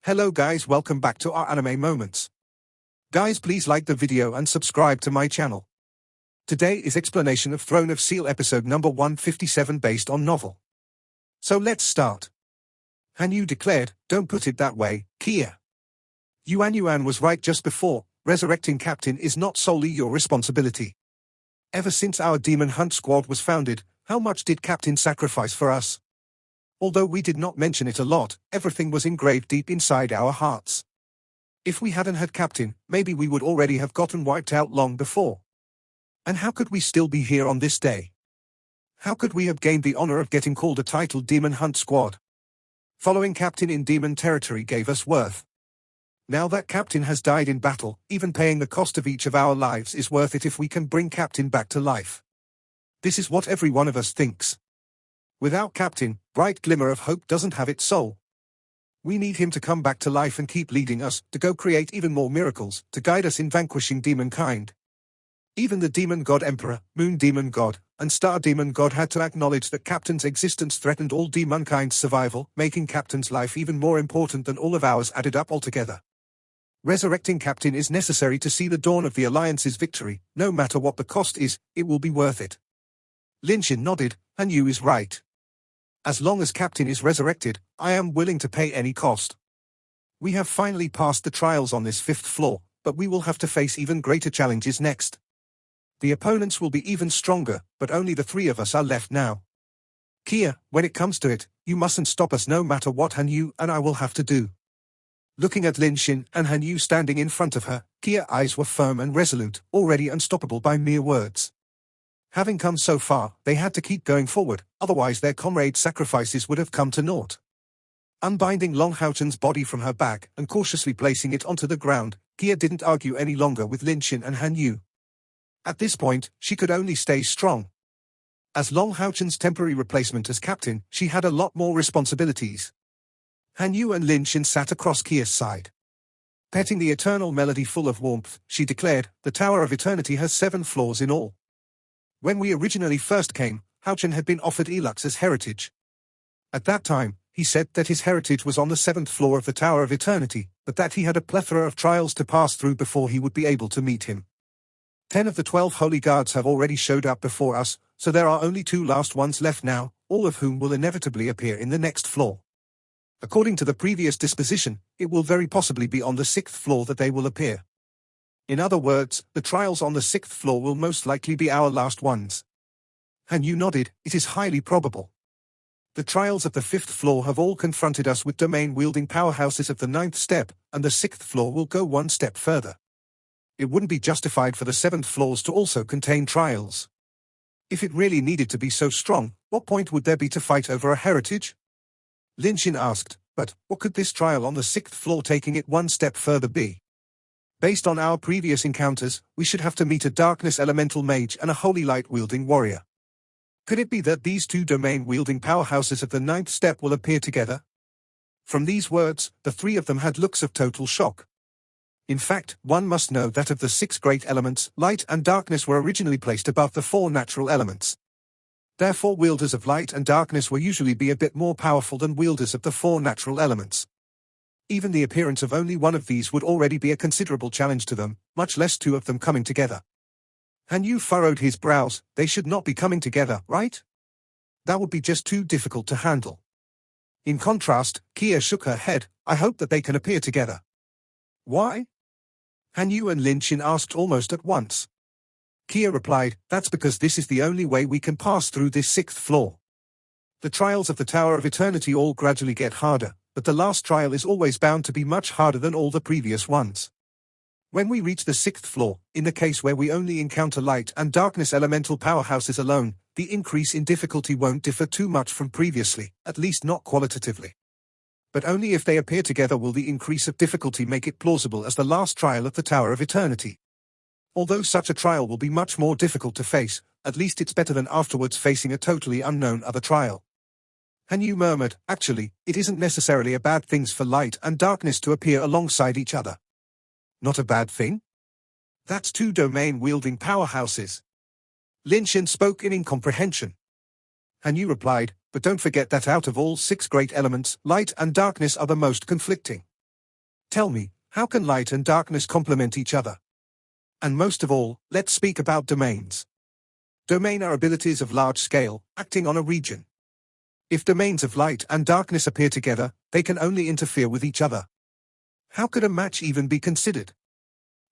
Hello guys, welcome back to our anime moments. Guys, please like the video and subscribe to my channel. Today is explanation of Throne of Steel episode number 157 based on novel. So let's start. Hanyu declared, "Don't put it that way, Kia. Yuan was right just before. Resurrecting Captain is not solely your responsibility. Ever since our Demon Hunt Squad was founded, how much did Captain sacrifice for us? Although we did not mention it a lot, everything was engraved deep inside our hearts. If we hadn't had Captain, maybe we would already have gotten wiped out long before. And how could we still be here on this day? How could we have gained the honor of getting called a titled Demon Hunt Squad? Following Captain in Demon territory gave us worth. Now that Captain has died in battle, even paying the cost of each of our lives is worth it if we can bring Captain back to life. This is what every one of us thinks. Without Captain, bright glimmer of hope doesn't have its soul. We need him to come back to life and keep leading us, to go create even more miracles, to guide us in vanquishing demonkind. Even the Demon God Emperor, Moon Demon God, and Star Demon God had to acknowledge that Captain's existence threatened all demonkind's survival, making Captain's life even more important than all of ours added up altogether. Resurrecting Captain is necessary to see the dawn of the Alliance's victory. No matter what the cost is, it will be worth it." Linshin nodded. "Hanyu is right. As long as Captain is resurrected, I am willing to pay any cost. We have finally passed the trials on this 5th floor, but we will have to face even greater challenges next. The opponents will be even stronger, but only the 3 of us are left now. Kia, when it comes to it, you mustn't stop us no matter what Hanyu and I will have to do." Looking at Linshin and Hanyu standing in front of her, Kia's eyes were firm and resolute, already unstoppable by mere words. Having come so far, they had to keep going forward, otherwise their comrades' sacrifices would have come to naught. Unbinding Long Haochen's body from her back and cautiously placing it onto the ground, Kia didn't argue any longer with Linshin and Hanyu. At this point, she could only stay strong. As Long Haochen's temporary replacement as captain, she had a lot more responsibilities. Hanyu and Linshin sat across Kia's side. Petting the eternal melody full of warmth, she declared, "The Tower of Eternity has 7 floors in all. When we originally first came, Haochen had been offered Elux's heritage. At that time, he said that his heritage was on the 7th floor of the Tower of Eternity, but that he had a plethora of trials to pass through before he would be able to meet him. 10 of the 12 holy guards have already showed up before us, so there are only 2 last ones left now, all of whom will inevitably appear in the next floor. According to the previous disposition, it will very possibly be on the 6th floor that they will appear. In other words, the trials on the 6th floor will most likely be our last ones." Hanyu nodded. "It is highly probable. The trials of the 5th floor have all confronted us with domain-wielding powerhouses of the 9th step, and the 6th floor will go one step further. It wouldn't be justified for the 7th floors to also contain trials. If it really needed to be so strong, what point would there be to fight over a heritage?" Linshin asked, "But what could this trial on the 6th floor taking it one step further be? Based on our previous encounters, we should have to meet a darkness elemental mage and a holy light-wielding warrior. Could it be that these 2 domain-wielding powerhouses of the 9th step will appear together?" From these words, the 3 of them had looks of total shock. In fact, one must know that of the 6 great elements, light and darkness were originally placed above the 4 natural elements. Therefore wielders of light and darkness will usually be a bit more powerful than wielders of the 4 natural elements. Even the appearance of only one of these would already be a considerable challenge to them, much less 2 of them coming together. Hanyu furrowed his brows. "They should not be coming together, right? That would be just too difficult to handle." In contrast, Kia shook her head. "I hope that they can appear together." "Why?" Hanyu and Linshin asked almost at once. Kia replied, "That's because this is the only way we can pass through this 6th floor. The trials of the Tower of Eternity all gradually get harder, but the last trial is always bound to be much harder than all the previous ones. When we reach the 6th floor, in the case where we only encounter light and darkness elemental powerhouses alone, the increase in difficulty won't differ too much from previously, at least not qualitatively. But only if they appear together will the increase of difficulty make it plausible as the last trial of the Tower of Eternity. Although such a trial will be much more difficult to face, at least it's better than afterwards facing a totally unknown other trial." Hanyu murmured, "Actually, it isn't necessarily a bad thing for light and darkness to appear alongside each other." "Not a bad thing? That's 2 domain-wielding powerhouses." Linshin spoke in incomprehension. Hanyu replied, "But don't forget that out of all 6 great elements, light and darkness are the most conflicting. Tell me, how can light and darkness complement each other? And most of all, let's speak about domains. Domain are abilities of large scale, acting on a region. If domains of light and darkness appear together, they can only interfere with each other. How could a match even be considered?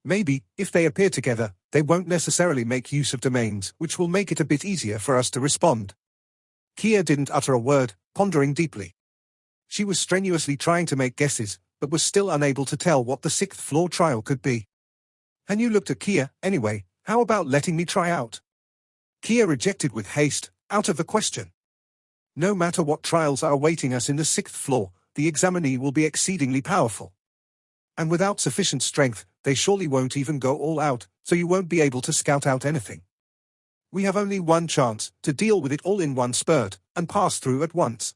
Maybe, if they appear together, they won't necessarily make use of domains, which will make it a bit easier for us to respond. Kia didn't utter a word, pondering deeply. She was strenuously trying to make guesses, but was still unable to tell what the sixth floor trial could be. And you looked at Kia, anyway, how about letting me try out? Kia rejected with haste, out of the question. No matter what trials are awaiting us in the sixth floor, the examinee will be exceedingly powerful. And without sufficient strength, they surely won't even go all out, so you won't be able to scout out anything. We have only one chance, to deal with it all in one spurt, and pass through at once.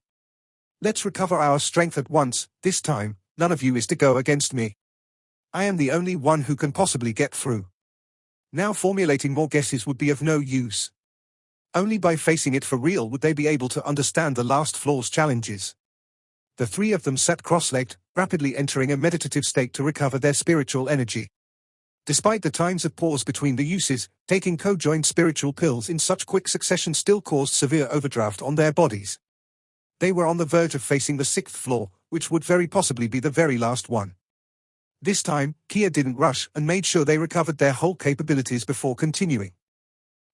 Let's recover our strength at once. This time, none of you is to go against me. I am the only one who can possibly get through. Now formulating more guesses would be of no use. Only by facing it for real would they be able to understand the last floor's challenges. The three of them sat cross-legged, rapidly entering a meditative state to recover their spiritual energy. Despite the times of pause between the uses, taking co-joined spiritual pills in such quick succession still caused severe overdraft on their bodies. They were on the verge of facing the sixth floor, which would very possibly be the very last one. This time, Kia didn't rush and made sure they recovered their whole capabilities before continuing.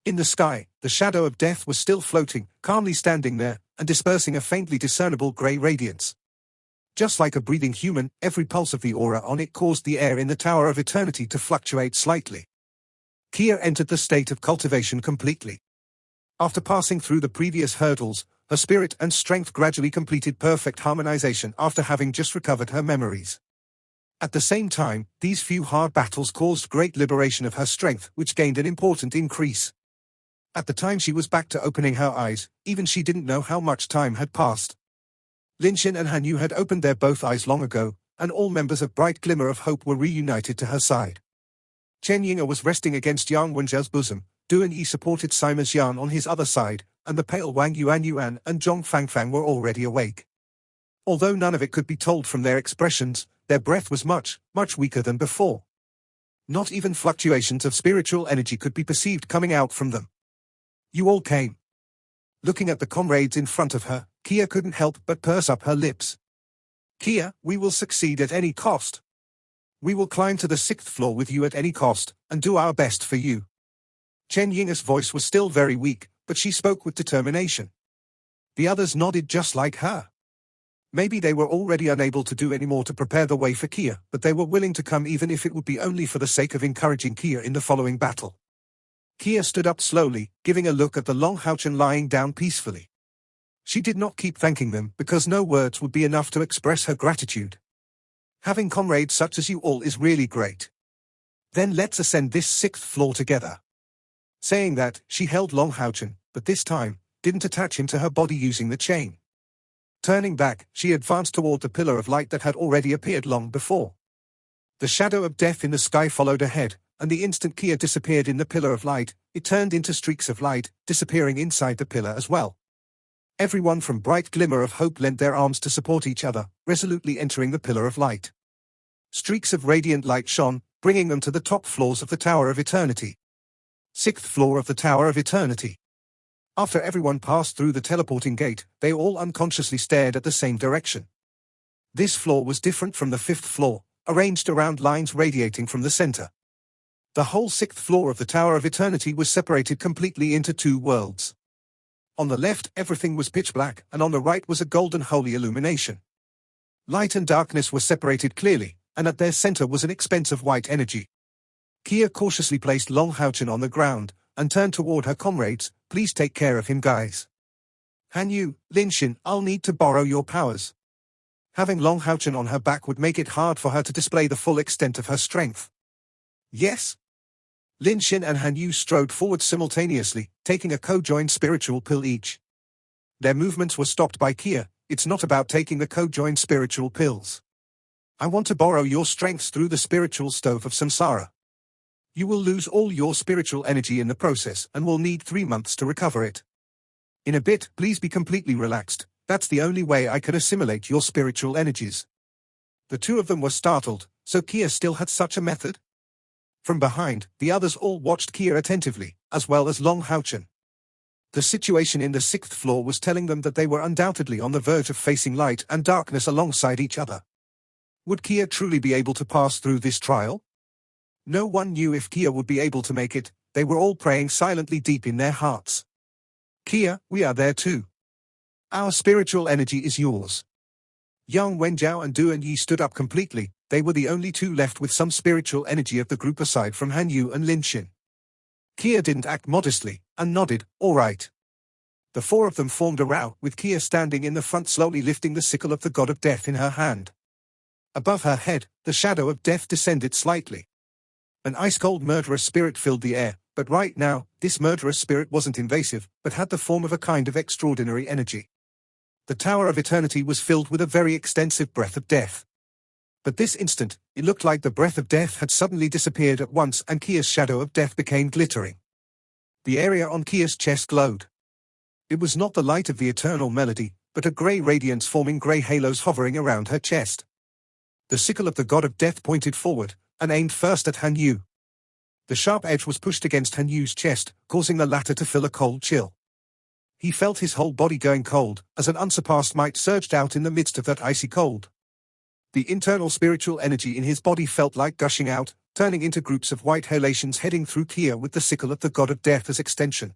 In the sky, the shadow of death was still floating, calmly standing there, and dispersing a faintly discernible grey radiance. Just like a breathing human, every pulse of the aura on it caused the air in the Tower of Eternity to fluctuate slightly. Kia entered the state of cultivation completely. After passing through the previous hurdles, her spirit and strength gradually completed perfect harmonization after having just recovered her memories. At the same time, these few hard battles caused great liberation of her strength, which gained an important increase. At the time she was back to opening her eyes, even she didn't know how much time had passed. Linshin and Han Yu had opened their both eyes long ago, and all members of Bright Glimmer of Hope were reunited to her side. Chen Yinga was resting against Yang Wenjia's bosom, Duan Yi supported Simas Yan on his other side, and the pale Wang Yuan and Zhong Fangfang were already awake. Although none of it could be told from their expressions, their breath was much, much weaker than before. Not even fluctuations of spiritual energy could be perceived coming out from them. You all came. Looking at the comrades in front of her, Kia couldn't help but purse up her lips. Kia, we will succeed at any cost. We will climb to the sixth floor with you at any cost, and do our best for you. Chen Yinga's voice was still very weak, but she spoke with determination. The others nodded just like her. Maybe they were already unable to do any more to prepare the way for Kia, but they were willing to come even if it would be only for the sake of encouraging Kia in the following battle. Kia stood up slowly, giving a look at the Long Houchen lying down peacefully. She did not keep thanking them because no words would be enough to express her gratitude. Having comrades such as you all is really great. Then let's ascend this sixth floor together. Saying that, she held Long Houchen, but this time, didn't attach him to her body using the chain. Turning back, she advanced toward the pillar of light that had already appeared long before. The shadow of death in the sky followed ahead, and the instant Kia disappeared in the pillar of light, it turned into streaks of light, disappearing inside the pillar as well. Everyone from Bright Glimmer of Hope lent their arms to support each other, resolutely entering the pillar of light. Streaks of radiant light shone, bringing them to the top floors of the Tower of Eternity. Sixth floor of the Tower of Eternity. After everyone passed through the teleporting gate, they all unconsciously stared at the same direction. This floor was different from the fifth floor, arranged around lines radiating from the center. The whole sixth floor of the Tower of Eternity was separated completely into two worlds. On the left, everything was pitch black, and on the right was a golden holy illumination. Light and darkness were separated clearly, and at their center was an expanse of white energy. Kia cautiously placed Long Houchen on the ground, and turned toward her comrades. Please take care of him, guys. Han Yu, Linshin, I'll need to borrow your powers. Having Long Houchen on her back would make it hard for her to display the full extent of her strength. Yes? Linshin and Han Yu strode forward simultaneously, taking a co-joined spiritual pill each. Their movements were stopped by Kia. It's not about taking the co-joined spiritual pills. I want to borrow your strengths through the spiritual stove of samsara. You will lose all your spiritual energy in the process and will need 3 months to recover it. In a bit, please be completely relaxed. That's the only way I can assimilate your spiritual energies. The two of them were startled, so Kia still had such a method? From behind, the others all watched Kia attentively, as well as Long Houchen. The situation in the 6th floor was telling them that they were undoubtedly on the verge of facing light and darkness alongside each other. Would Kia truly be able to pass through this trial? No one knew if Kia would be able to make it. They were all praying silently deep in their hearts. Kia, we are there too. Our spiritual energy is yours. Yang Wenjiao and Du Yi stood up completely. They were the only two left with some spiritual energy of the group aside from Han Yu and Lin Xin. Kia didn't act modestly, and nodded, all right. The four of them formed a row, with Kia standing in the front slowly lifting the sickle of the god of death in her hand. Above her head, the shadow of death descended slightly. An ice-cold murderous spirit filled the air, but right now, this murderous spirit wasn't invasive, but had the form of a kind of extraordinary energy. The Tower of Eternity was filled with a very extensive breath of death. But this instant, it looked like the breath of death had suddenly disappeared at once and Kia's shadow of death became glittering. The area on Kia's chest glowed. It was not the light of the eternal melody, but a grey radiance forming grey halos hovering around her chest. The sickle of the god of death pointed forward, and aimed first at Han Yu. The sharp edge was pushed against Han Yu's chest, causing the latter to feel a cold chill. He felt his whole body going cold, as an unsurpassed might surged out in the midst of that icy cold. The internal spiritual energy in his body felt like gushing out, turning into groups of white halations heading through Kia with the sickle of the god of death as extension.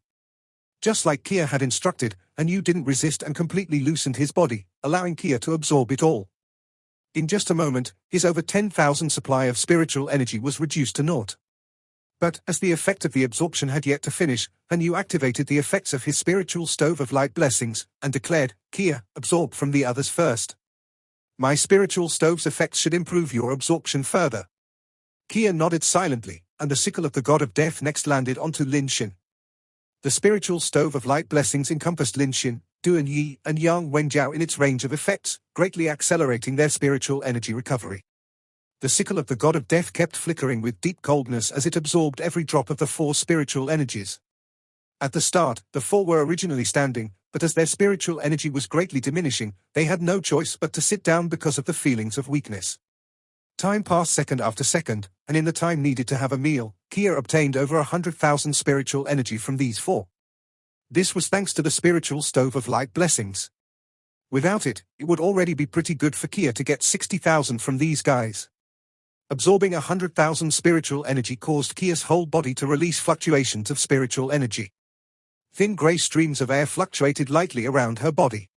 Just like Kia had instructed, Han Yu didn't resist and completely loosened his body, allowing Kia to absorb it all. In just a moment, his over 10,000 supply of spiritual energy was reduced to naught. But, as the effect of the absorption had yet to finish, Han Yu activated the effects of his spiritual stove of light blessings, and declared, Kia, absorb from the others first. My spiritual stove's effects should improve your absorption further. Kia nodded silently, and the sickle of the god of death next landed onto Lin Xin. The spiritual stove of light blessings encompassed Lin Xin, Du Yi, and Yang Wenjiao in its range of effects, greatly accelerating their spiritual energy recovery. The sickle of the god of death kept flickering with deep coldness as it absorbed every drop of the four spiritual energies. At the start, the four were originally standing, but as their spiritual energy was greatly diminishing, they had no choice but to sit down because of the feelings of weakness. Time passed second after second, and in the time needed to have a meal, Kia obtained over 100,000 spiritual energy from these four. This was thanks to the spiritual stove of light blessings. Without it, it would already be pretty good for Kia to get 60,000 from these guys. Absorbing 100,000 spiritual energy caused Kia's whole body to release fluctuations of spiritual energy. Thin grey streams of air fluctuated lightly around her body.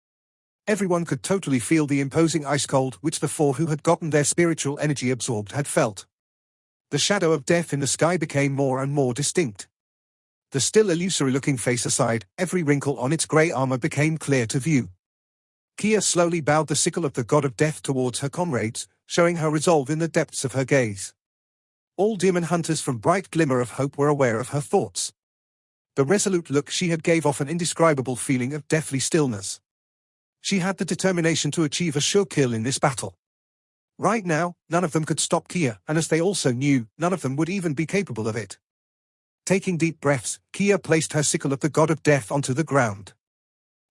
Everyone could totally feel the imposing ice cold which the four who had gotten their spiritual energy absorbed had felt. The shadow of death in the sky became more and more distinct. The still illusory-looking face aside, every wrinkle on its grey armor became clear to view. Kia slowly bowed the sickle of the god of death towards her comrades, showing her resolve in the depths of her gaze. All demon hunters from Bright Glimmer of Hope were aware of her thoughts. The resolute look she had gave off an indescribable feeling of deathly stillness. She had the determination to achieve a sure kill in this battle. Right now, none of them could stop Kia, and as they also knew, none of them would even be capable of it. Taking deep breaths, Kia placed her sickle of the god of death onto the ground.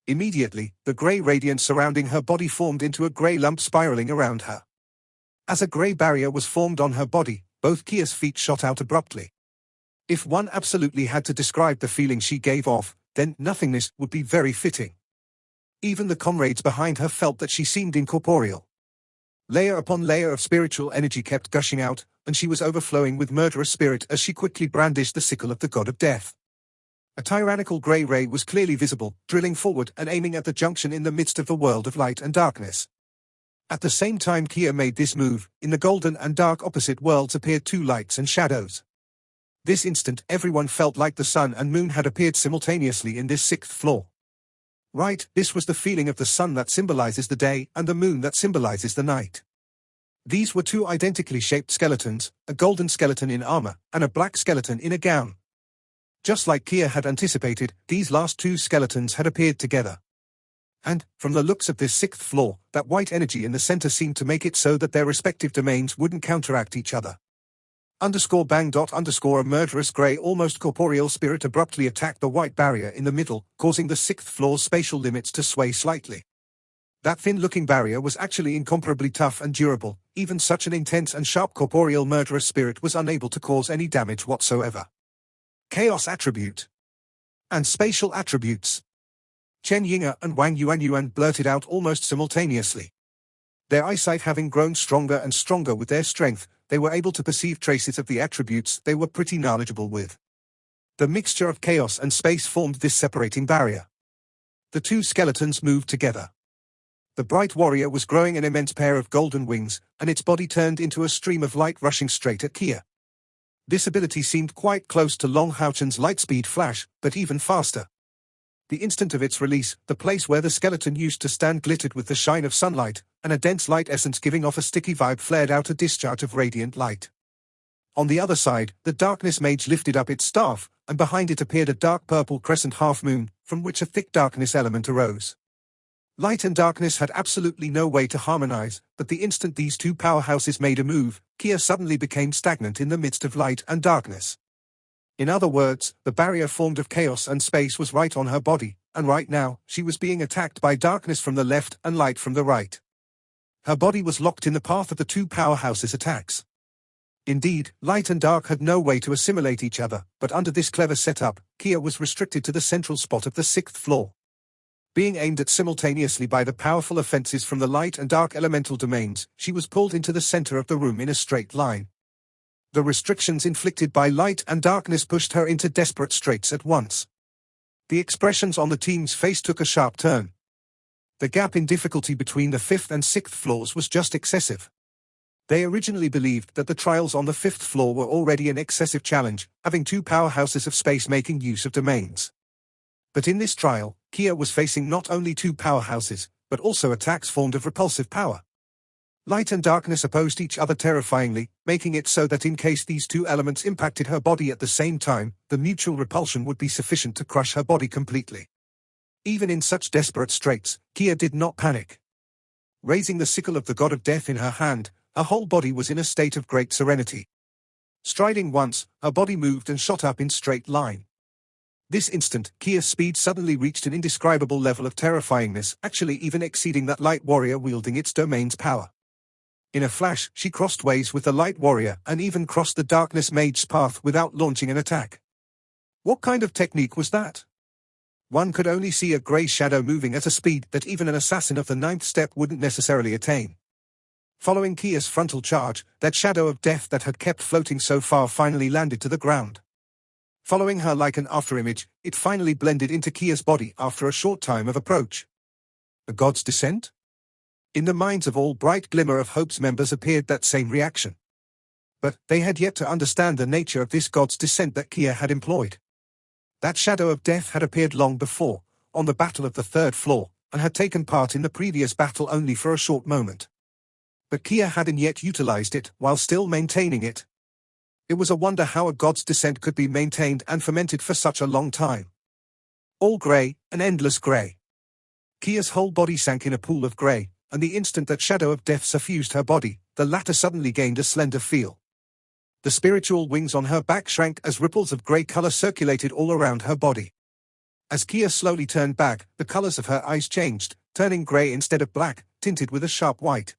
Immediately, the grey radiance surrounding her body formed into a grey lump spiraling around her. As a grey barrier was formed on her body, both Kia's feet shot out abruptly. If one absolutely had to describe the feeling she gave off, then nothingness would be very fitting. Even the comrades behind her felt that she seemed incorporeal. Layer upon layer of spiritual energy kept gushing out, and she was overflowing with murderous spirit as she quickly brandished the sickle of the god of death. A tyrannical grey ray was clearly visible, drilling forward and aiming at the junction in the midst of the world of light and darkness. At the same time Kia made this move, in the golden and dark opposite worlds appeared two lights and shadows. This instant everyone felt like the sun and moon had appeared simultaneously in this 6th floor. Right, this was the feeling of the sun that symbolizes the day and the moon that symbolizes the night. These were two identically shaped skeletons, a golden skeleton in armor, and a black skeleton in a gown. Just like Kia had anticipated, these last two skeletons had appeared together. And, from the looks of this 6th floor, that white energy in the center seemed to make it so that their respective domains wouldn't counteract each other. _bang. A murderous grey almost corporeal spirit abruptly attacked the white barrier in the middle, causing the 6th floor's spatial limits to sway slightly. That thin-looking barrier was actually incomparably tough and durable, even such an intense and sharp corporeal murderous spirit was unable to cause any damage whatsoever. Chaos attribute and spatial attributes. Chen Yinga and Wang Yuanyuan blurted out almost simultaneously. Their eyesight having grown stronger and stronger with their strength, they were able to perceive traces of the attributes they were pretty knowledgeable with. The mixture of chaos and space formed this separating barrier. The two skeletons moved together. The bright warrior was growing an immense pair of golden wings, and its body turned into a stream of light rushing straight at Kia. This ability seemed quite close to Long Haochen's lightspeed flash, but even faster. The instant of its release, the place where the skeleton used to stand glittered with the shine of sunlight, and a dense light essence giving off a sticky vibe flared out a discharge of radiant light. On the other side, the darkness mage lifted up its staff, and behind it appeared a dark purple crescent half-moon, from which a thick darkness element arose. Light and darkness had absolutely no way to harmonize, but the instant these two powerhouses made a move, Kia suddenly became stagnant in the midst of light and darkness. In other words, the barrier formed of chaos and space was right on her body, and right now, she was being attacked by darkness from the left and light from the right. Her body was locked in the path of the two powerhouses' attacks. Indeed, light and dark had no way to assimilate each other, but under this clever setup, Kia was restricted to the central spot of the 6th floor. Being aimed at simultaneously by the powerful offenses from the light and dark elemental domains, she was pulled into the center of the room in a straight line. The restrictions inflicted by light and darkness pushed her into desperate straits at once. The expressions on the team's face took a sharp turn. The gap in difficulty between the 5th and 6th floors was just excessive. They originally believed that the trials on the 5th floor were already an excessive challenge, having two powerhouses of space making use of domains. But in this trial, Kia was facing not only two powerhouses, but also attacks formed of repulsive power. Light and darkness opposed each other terrifyingly, making it so that in case these two elements impacted her body at the same time, the mutual repulsion would be sufficient to crush her body completely. Even in such desperate straits, Kia did not panic. Raising the sickle of the god of death in her hand, her whole body was in a state of great serenity. Striding once, her body moved and shot up in straight line. This instant, Kia's speed suddenly reached an indescribable level of terrifyingness, actually even exceeding that light warrior wielding its domain's power. In a flash, she crossed ways with the light warrior and even crossed the darkness mage's path without launching an attack. What kind of technique was that? One could only see a grey shadow moving at a speed that even an assassin of the 9th step wouldn't necessarily attain. Following Kia's frontal charge, that shadow of death that had kept floating so far finally landed to the ground. Following her like an afterimage, it finally blended into Kia's body after a short time of approach. A god's descent? In the minds of all Bright Glimmer of Hope's members appeared that same reaction. But they had yet to understand the nature of this god's descent that Kia had employed. That shadow of death had appeared long before, on the battle of the 3rd floor, and had taken part in the previous battle only for a short moment. But Kia hadn't yet utilized it, while still maintaining it. It was a wonder how a god's descent could be maintained and fermented for such a long time. All grey, an endless grey. Kia's whole body sank in a pool of grey, and the instant that shadow of death suffused her body, the latter suddenly gained a slender feel. The spiritual wings on her back shrank as ripples of grey color circulated all around her body. As Kia slowly turned back, the colors of her eyes changed, turning grey instead of black, tinted with a sharp white.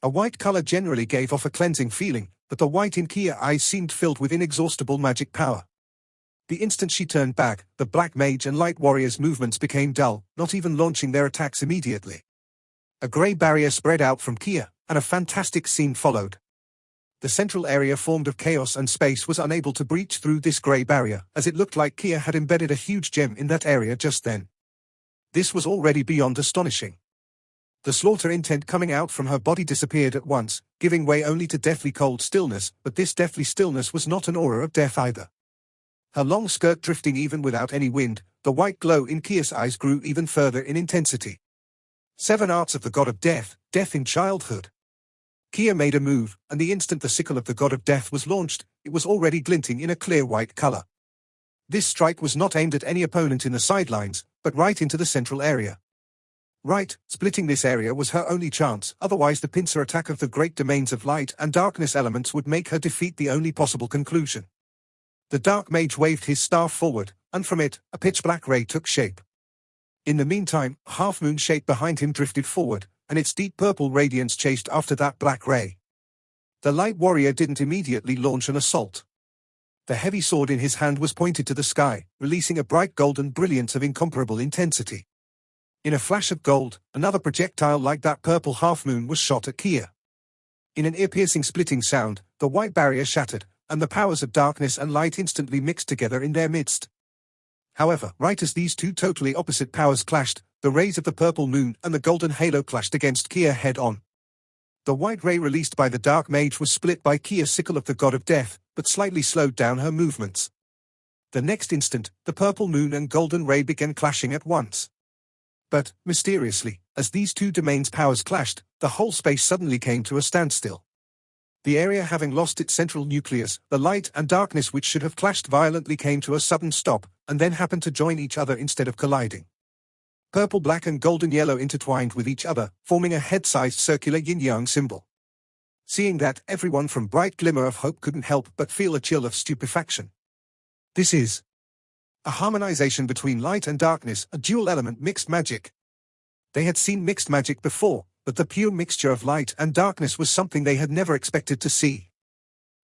A white color generally gave off a cleansing feeling, but the white in Kia's eyes seemed filled with inexhaustible magic power. The instant she turned back, the black mage and light warrior's movements became dull, not even launching their attacks immediately. A grey barrier spread out from Kia, and a fantastic scene followed. The central area formed of chaos and space was unable to breach through this grey barrier, as it looked like Kia had embedded a huge gem in that area just then. This was already beyond astonishing. The slaughter intent coming out from her body disappeared at once, giving way only to deathly cold stillness, but this deathly stillness was not an aura of death either. Her long skirt drifting even without any wind, the white glow in Kia's eyes grew even further in intensity. 7 arts of the god of death, death in childhood. Kia made a move, and the instant the sickle of the god of death was launched, it was already glinting in a clear white color. This strike was not aimed at any opponent in the sidelines, but right into the central area. Right, splitting this area was her only chance, otherwise the pincer attack of the great domains of light and darkness elements would make her defeat the only possible conclusion. The dark mage waved his staff forward, and from it, a pitch-black ray took shape. In the meantime, a half-moon shape behind him drifted forward, and its deep purple radiance chased after that black ray. The light warrior didn't immediately launch an assault. The heavy sword in his hand was pointed to the sky, releasing a bright golden brilliance of incomparable intensity. In a flash of gold, another projectile like that purple half-moon was shot at Kia. In an ear-piercing splitting sound, the white barrier shattered, and the powers of darkness and light instantly mixed together in their midst. However, right as these two totally opposite powers clashed, the rays of the purple moon and the golden halo clashed against Kia head-on. The white ray released by the dark mage was split by Kia's sickle of the god of death, but slightly slowed down her movements. The next instant, the purple moon and golden ray began clashing at once. But, mysteriously, as these two domains' powers clashed, the whole space suddenly came to a standstill. The area having lost its central nucleus, the light and darkness which should have clashed violently came to a sudden stop, and then happened to join each other instead of colliding. Purple black and golden yellow intertwined with each other, forming a head-sized circular yin-yang symbol. Seeing that, everyone from Bright Glimmer of Hope couldn't help but feel a chill of stupefaction. This is a harmonization between light and darkness, a dual-element mixed magic. They had seen mixed magic before, but the pure mixture of light and darkness was something they had never expected to see.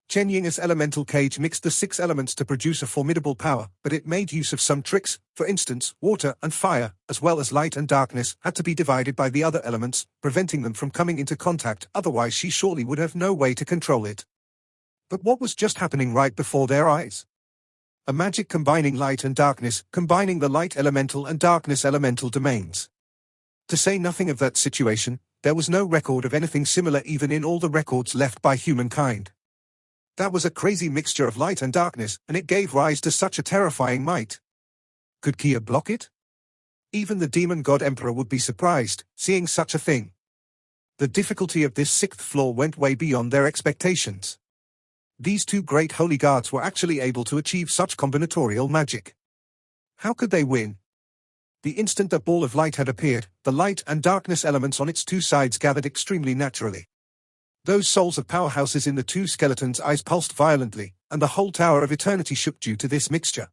Chen Ying's elemental cage mixed the 6 elements to produce a formidable power, but it made use of some tricks. For instance, water and fire, as well as light and darkness, had to be divided by the other elements, preventing them from coming into contact, otherwise she surely would have no way to control it. But what was just happening right before their eyes? A magic combining light and darkness, combining the light elemental and darkness elemental domains. To say nothing of that situation, there was no record of anything similar even in all the records left by humankind. That was a crazy mixture of light and darkness, and it gave rise to such a terrifying might. Could Kia block it? Even the demon god emperor would be surprised, seeing such a thing. The difficulty of this 6th floor went way beyond their expectations. These two great holy guards were actually able to achieve such combinatorial magic. How could they win? The instant that ball of light had appeared, the light and darkness elements on its two sides gathered extremely naturally. Those souls of powerhouses in the two skeletons' eyes pulsed violently, and the whole Tower of Eternity shook due to this mixture.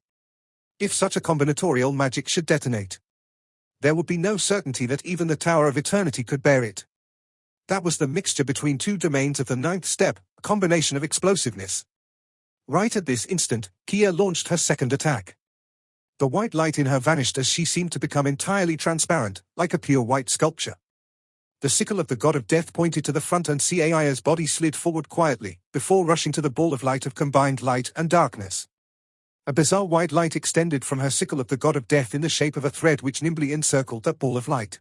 If such a combinatorial magic should detonate, there would be no certainty that even the Tower of Eternity could bear it. That was the mixture between two domains of the 9th step, a combination of explosiveness. Right at this instant, Kia launched her second attack. The white light in her vanished as she seemed to become entirely transparent, like a pure white sculpture. The sickle of the god of death pointed to the front and Caia's body slid forward quietly, before rushing to the ball of light of combined light and darkness. A bizarre white light extended from her sickle of the god of death in the shape of a thread which nimbly encircled that ball of light.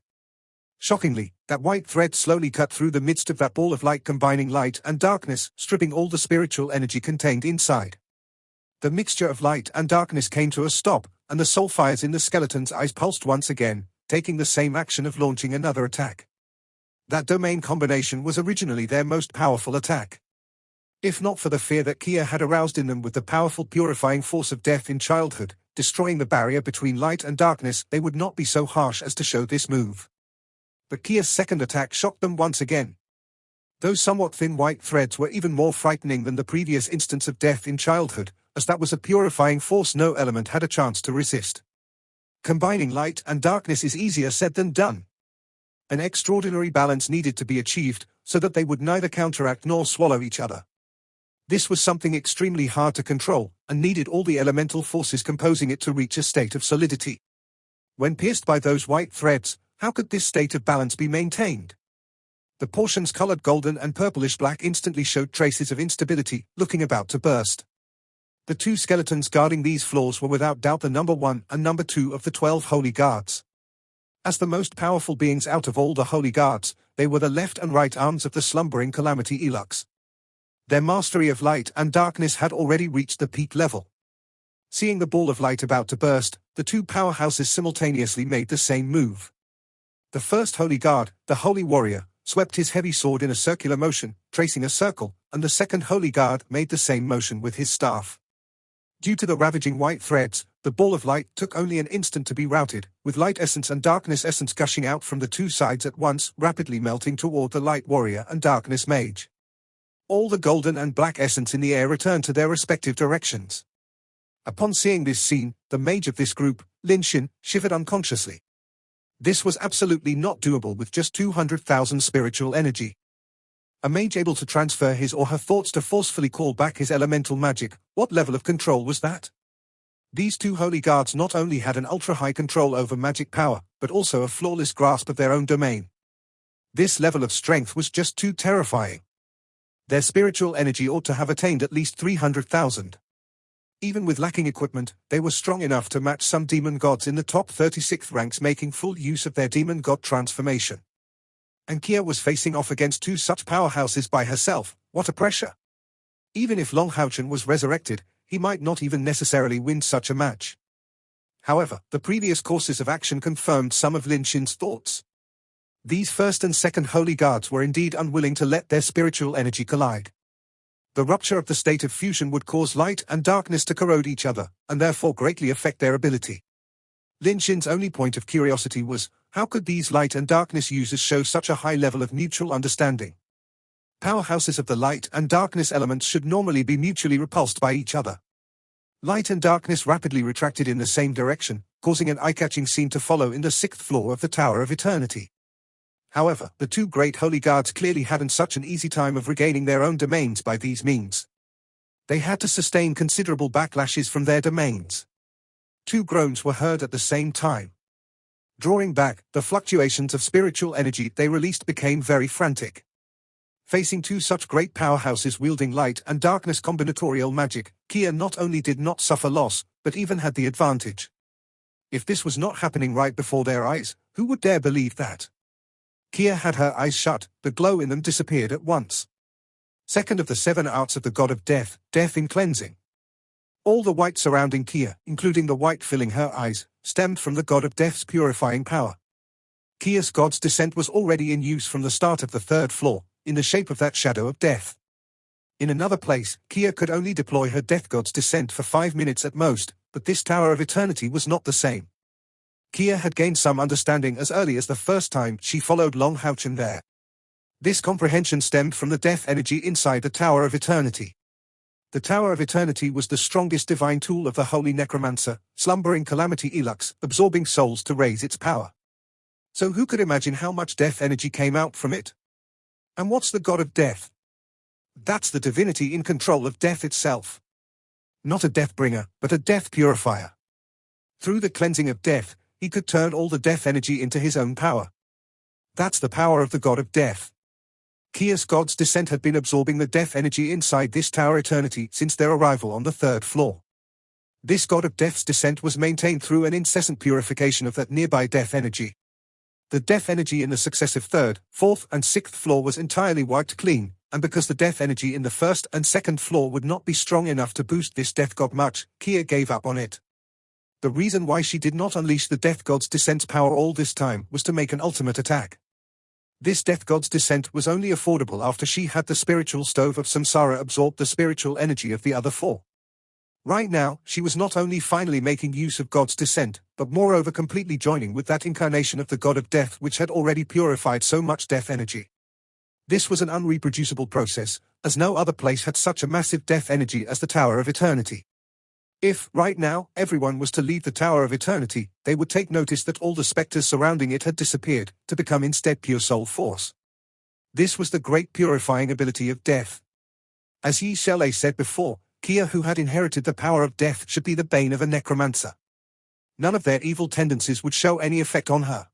Shockingly, that white thread slowly cut through the midst of that ball of light combining light and darkness, stripping all the spiritual energy contained inside. The mixture of light and darkness came to a stop, and the soul fires in the skeleton's eyes pulsed once again, taking the same action of launching another attack. That domain combination was originally their most powerful attack. If not for the fear that Kia had aroused in them with the powerful purifying force of death in childhood, destroying the barrier between light and darkness, they would not be so harsh as to show this move. But Kia's second attack shocked them once again. Those somewhat thin white threads were even more frightening than the previous instance of death in childhood, as that was a purifying force no element had a chance to resist. Combining light and darkness is easier said than done. An extraordinary balance needed to be achieved, so that they would neither counteract nor swallow each other. This was something extremely hard to control, and needed all the elemental forces composing it to reach a state of solidity. When pierced by those white threads, how could this state of balance be maintained? The portions colored golden and purplish black instantly showed traces of instability, looking about to burst. The two skeletons guarding these floors were without doubt the number 1 and number 2 of the 12 holy guards. As the most powerful beings out of all the holy guards, they were the left and right arms of the slumbering calamity Elux. Their mastery of light and darkness had already reached the peak level. Seeing the ball of light about to burst, the two powerhouses simultaneously made the same move. The first holy guard, the holy warrior, swept his heavy sword in a circular motion, tracing a circle, and the second holy guard made the same motion with his staff. Due to the ravaging white threads, the ball of light took only an instant to be routed, with light essence and darkness essence gushing out from the two sides at once, rapidly melting toward the light warrior and darkness mage. All the golden and black essence in the air returned to their respective directions. Upon seeing this scene, the mage of this group, Lin Xin, shivered unconsciously. This was absolutely not doable with just 200,000 spiritual energy. A mage able to transfer his or her thoughts to forcefully call back his elemental magic, what level of control was that? These two holy guards not only had an ultra-high control over magic power, but also a flawless grasp of their own domain. This level of strength was just too terrifying. Their spiritual energy ought to have attained at least 300,000. Even with lacking equipment, they were strong enough to match some demon gods in the top 36th ranks, making full use of their demon god transformation. And Kia was facing off against two such powerhouses by herself. What a pressure! Even if Long Houchen was resurrected, he might not even necessarily win such a match. However, the previous courses of action confirmed some of Lin Xin's thoughts. These first and second holy guards were indeed unwilling to let their spiritual energy collide. The rupture of the state of fusion would cause light and darkness to corrode each other, and therefore greatly affect their ability. Lin Xin's only point of curiosity was, how could these light and darkness users show such a high level of mutual understanding? Powerhouses of the light and darkness elements should normally be mutually repulsed by each other. Light and darkness rapidly retracted in the same direction, causing an eye-catching scene to follow in the 6th floor of the Tower of Eternity. However, the two great holy guards clearly hadn't such an easy time of regaining their own domains by these means. They had to sustain considerable backlashes from their domains. Two groans were heard at the same time. Drawing back, the fluctuations of spiritual energy they released became very frantic. Facing two such great powerhouses wielding light and darkness combinatorial magic, Kia not only did not suffer loss, but even had the advantage. If this was not happening right before their eyes, who would dare believe that? Kia had her eyes shut, the glow in them disappeared at once. Second of the 7 arts of the god of death, death in cleansing. All the white surrounding Kia, including the white filling her eyes, stemmed from the god of death's purifying power. Kia's god's descent was already in use from the start of the 3rd floor, in the shape of that shadow of death. In another place, Kia could only deploy her death god's descent for 5 minutes at most, but this Tower of Eternity was not the same. Kia had gained some understanding as early as the first time she followed Long Houchen there. This comprehension stemmed from the death energy inside the Tower of Eternity. The Tower of Eternity was the strongest divine tool of the holy necromancer, slumbering Calamity Elux, absorbing souls to raise its power. So who could imagine how much death energy came out from it? And what's the god of death? That's the divinity in control of death itself. Not a death bringer, but a death purifier. Through the cleansing of death, he could turn all the death energy into his own power. That's the power of the god of death. Kia's god's descent had been absorbing the death energy inside this Tower Eternity since their arrival on the 3rd floor. This god of death's descent was maintained through an incessant purification of that nearby death energy. The death energy in the successive 3rd, 4th and 6th floor was entirely wiped clean, and because the death energy in the 1st and 2nd floor would not be strong enough to boost this death god much, Kia gave up on it. The reason why she did not unleash the death god's descent's power all this time was to make an ultimate attack. This death god's descent was only affordable after she had the spiritual stove of Samsara absorb the spiritual energy of the other 4. Right now, she was not only finally making use of God's descent, but moreover completely joining with that incarnation of the god of death which had already purified so much death energy. This was an unreproducible process, as no other place had such a massive death energy as the Tower of Eternity. If, right now, everyone was to leave the Tower of Eternity, they would take notice that all the spectres surrounding it had disappeared, to become instead pure soul force. This was the great purifying ability of death. As Yi Shelley said before, Kia who had inherited the power of death should be the bane of a necromancer. None of their evil tendencies would show any effect on her.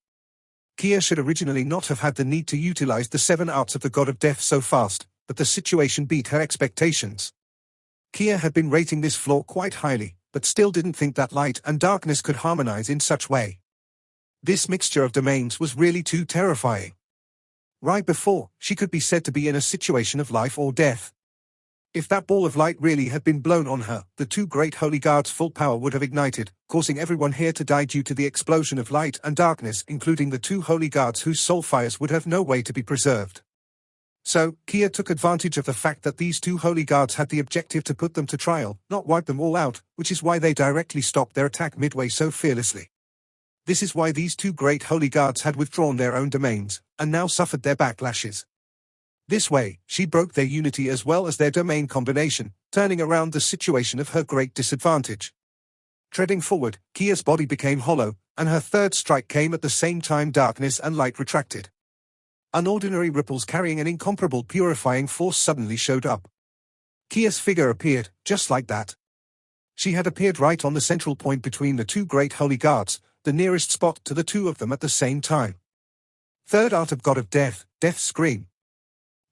Kia should originally not have had the need to utilize the 7 arts of the god of death so fast, but the situation beat her expectations. Kia had been rating this floor quite highly, but still didn't think that light and darkness could harmonize in such way. This mixture of domains was really too terrifying. Right before, she could be said to be in a situation of life or death. If that ball of light really had been blown on her, the 2 great holy guards' full power would have ignited, causing everyone here to die due to the explosion of light and darkness, including the 2 holy guards whose soul fires would have no way to be preserved. So, Kia took advantage of the fact that these 2 holy guards had the objective to put them to trial, not wipe them all out, which is why they directly stopped their attack midway so fearlessly. This is why these 2 great holy guards had withdrawn their own domains, and now suffered their backlashes. This way, she broke their unity as well as their domain combination, turning around the situation of her great disadvantage. Treading forward, Kia's body became hollow, and her third strike came at the same time. Darkness and light retracted. Unordinary ripples carrying an incomparable purifying force suddenly showed up. Kia's figure appeared, just like that. She had appeared right on the central point between the two great holy guards, the nearest spot to the two of them at the same time. Third art of God of Death, Death Scream.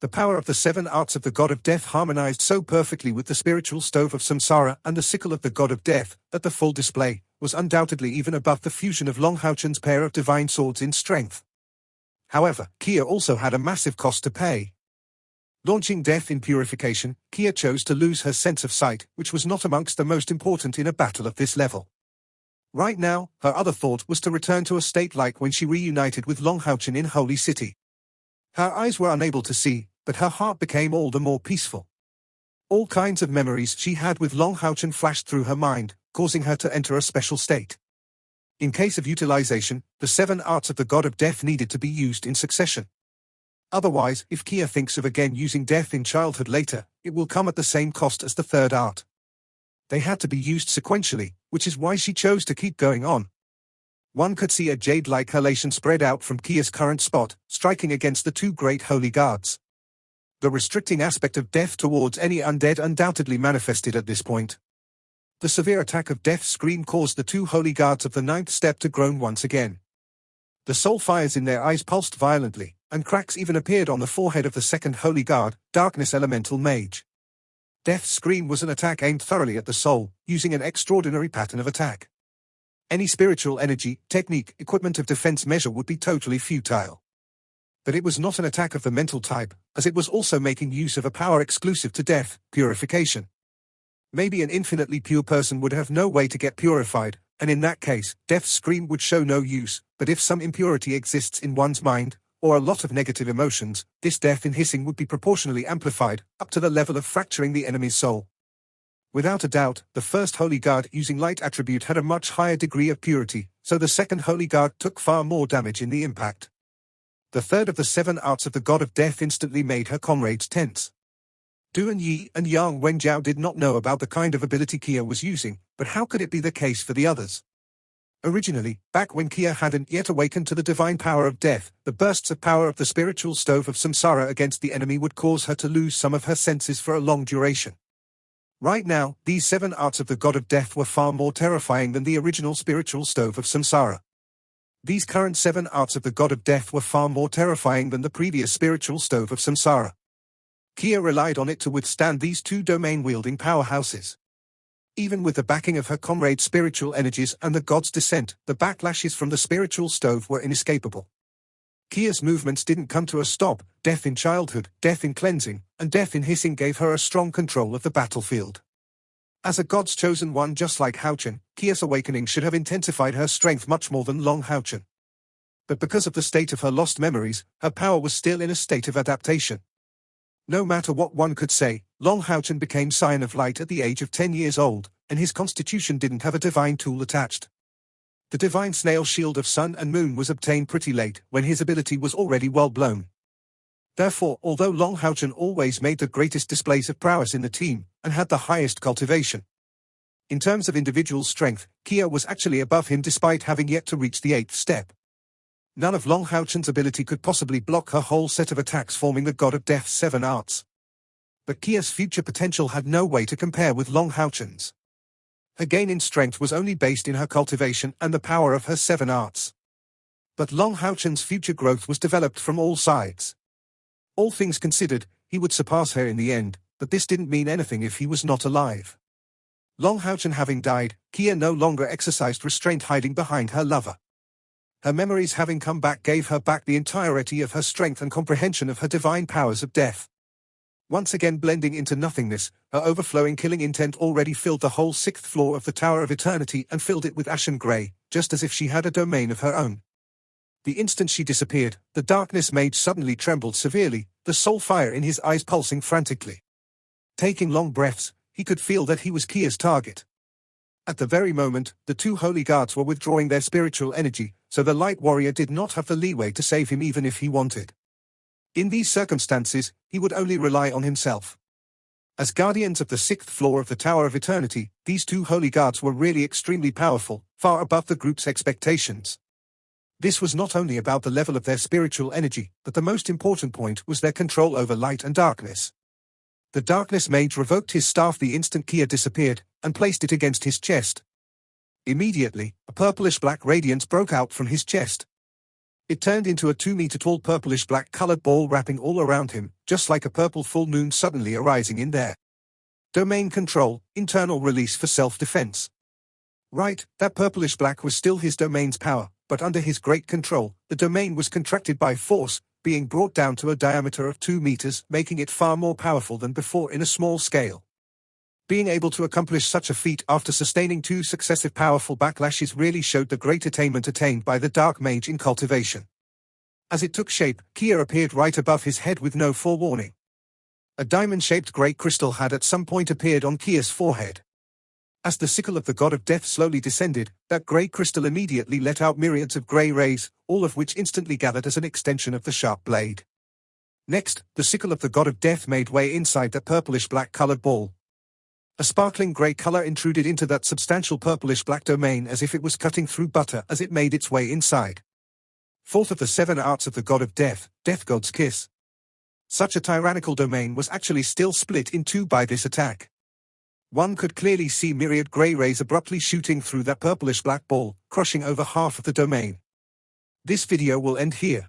The power of the 7 arts of the God of Death harmonized so perfectly with the spiritual stove of Samsara and the sickle of the God of Death, that the full display was undoubtedly even above the fusion of Long Houchen's pair of divine swords in strength. However, Kia also had a massive cost to pay. Launching death in purification, Kia chose to lose her sense of sight, which was not amongst the most important in a battle of this level. Right now, her other thought was to return to a state like when she reunited with Long Houchen in Holy City. Her eyes were unable to see, but her heart became all the more peaceful. All kinds of memories she had with Long Houchen flashed through her mind, causing her to enter a special state. In case of utilization, the 7 arts of the God of Death needed to be used in succession. Otherwise, if Kia thinks of again using death in childhood later, it will come at the same cost as the third art. They had to be used sequentially, which is why she chose to keep going on. One could see a jade-like halation spread out from Kia's current spot, striking against the two great holy guards. The restricting aspect of death towards any undead undoubtedly manifested at this point. The severe attack of Death Scream caused the two holy guards of the 9th step to groan once again. The soul fires in their eyes pulsed violently, and cracks even appeared on the forehead of the 2nd holy guard, Darkness Elemental Mage. Death Scream was an attack aimed thoroughly at the soul, using an extraordinary pattern of attack. Any spiritual energy, technique, equipment of defense measure would be totally futile. But it was not an attack of the mental type, as it was also making use of a power exclusive to death, purification. Maybe an infinitely pure person would have no way to get purified, and in that case, Death Scream would show no use, but if some impurity exists in one's mind, or a lot of negative emotions, this death in hissing would be proportionally amplified, up to the level of fracturing the enemy's soul. Without a doubt, the 1st Holy Guard using light attribute had a much higher degree of purity, so the 2nd Holy Guard took far more damage in the impact. The third of the 7 arts of the God of Death instantly made her comrades tense. Duan Yi and Yang Wenjiao did not know about the kind of ability Kia was using, but how could it be the case for the others? Originally, back when Kia hadn't yet awakened to the divine power of death, the bursts of power of the spiritual stove of Samsara against the enemy would cause her to lose some of her senses for a long duration. Right now, these 7 arts of the God of Death were far more terrifying than the original spiritual stove of Samsara. These current 7 arts of the God of Death were far more terrifying than the previous spiritual stove of Samsara. Kia relied on it to withstand these two domain-wielding powerhouses. Even with the backing of her comrade's spiritual energies and the god's descent, the backlashes from the spiritual stove were inescapable. Kia's movements didn't come to a stop. Death in childhood, death in cleansing, and death in hissing gave her a strong control of the battlefield. As a god's chosen one just like Houchen, Kia's awakening should have intensified her strength much more than Long Houchen. But because of the state of her lost memories, her power was still in a state of adaptation. No matter what one could say, Long Houchen became Scion of Light at the age of 10 years old, and his constitution didn't have a divine tool attached. The divine snail shield of sun and moon was obtained pretty late, when his ability was already well blown. Therefore, although Long Houchen always made the greatest displays of prowess in the team, and had the highest cultivation, in terms of individual strength, Kia was actually above him despite having yet to reach the 8th step. None of Long Houchen's ability could possibly block her whole set of attacks forming the God of Death's 7 arts. But Kia's future potential had no way to compare with Long Houchen's. Her gain in strength was only based in her cultivation and the power of her 7 arts. But Long Houchen's future growth was developed from all sides. All things considered, he would surpass her in the end, but this didn't mean anything if he was not alive. Long Houchen having died, Kia no longer exercised restraint hiding behind her lover. Her memories having come back gave her back the entirety of her strength and comprehension of her divine powers of death. Once again blending into nothingness, her overflowing killing intent already filled the whole 6th floor of the Tower of Eternity and filled it with ashen grey, just as if she had a domain of her own. The instant she disappeared, the Darkness Mage suddenly trembled severely, the soul fire in his eyes pulsing frantically. Taking long breaths, he could feel that he was Kia's target. At the very moment, the 2 holy guards were withdrawing their spiritual energy, so the light warrior did not have the leeway to save him even if he wanted. In these circumstances, he would only rely on himself. As guardians of the 6th floor of the Tower of Eternity, these two holy guards were really extremely powerful, far above the group's expectations. This was not only about the level of their spiritual energy, but the most important point was their control over light and darkness. The darkness mage revoked his staff the instant Kia disappeared, and placed it against his chest. Immediately, a purplish-black radiance broke out from his chest. It turned into a 2-meter-tall purplish-black colored ball wrapping all around him, just like a purple full moon suddenly arising in there. Domain control, internal release for self-defense. Right, that purplish-black was still his domain's power, but under his great control, the domain was contracted by force, being brought down to a diameter of 2 meters, making it far more powerful than before in a small scale. Being able to accomplish such a feat after sustaining 2 successive powerful backlashes really showed the great attainment attained by the Dark Mage in cultivation. As it took shape, Kia appeared right above his head with no forewarning. A diamond-shaped grey crystal had at some point appeared on Kia's forehead. As the sickle of the god of death slowly descended, that grey crystal immediately let out myriads of grey rays, all of which instantly gathered as an extension of the sharp blade. Next, the sickle of the god of death made way inside that purplish-black colored ball. A sparkling grey color intruded into that substantial purplish-black domain as if it was cutting through butter as it made its way inside. Fourth of the 7 arts of the god of death, Death God's Kiss. Such a tyrannical domain was actually still split in 2 by this attack. One could clearly see myriad grey rays abruptly shooting through that purplish-black ball, crushing over half of the domain. This video will end here.